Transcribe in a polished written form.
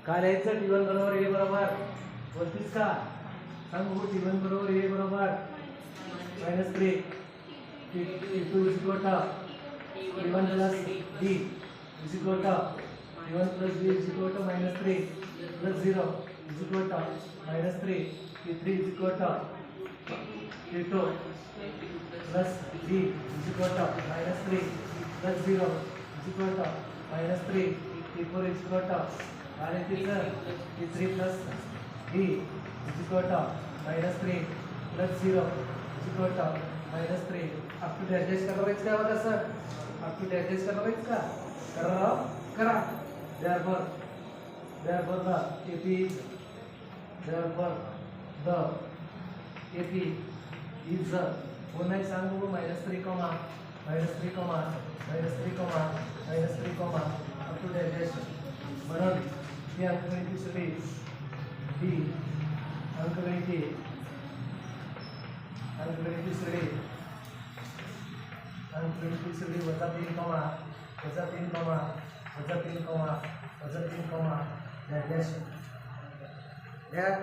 काय लिहायचं T1 बरोबर A बरोबर 32 का सांग बघू T1 बरोबर A बरोबर -3 T2 is equal to T1 plus D is equal to T1 plus D is equal to -3 plus 0 is equal to -3 T3 is equal to T2 plus D is equal to -3 plus 0 is equal to -3 T4 is equal to T3 plus D is equal to -3 plus 0 is equal to -3 up to adjust करायचं का बघा sir up to adjust करायचं का करा therefore the AP is पुन्हा सांग बघू -3 up to adjust म्हणून ही अंकगणिती सुरी ही अंकगणिती सुरी -3 -3 -3 -3 -3 डॅश